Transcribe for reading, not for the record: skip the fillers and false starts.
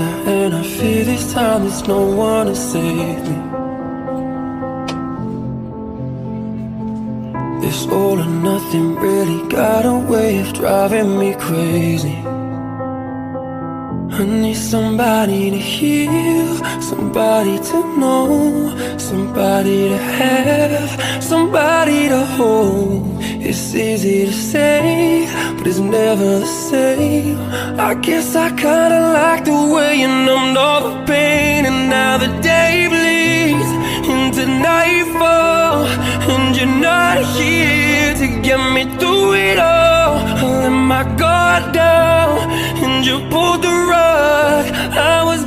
under, and I fear this time there's no one to save me. This all or nothing really got a way of driving me crazy. I need somebody to heal, somebody to know, somebody to have, somebody to hold. It's easy to say, but it's never the same. I guess I kinda like the way you numbed all the pain. And now the day bleeds into nightfall, and you're not here to get me through it all. I let my guard down, and you pulled the rug. I was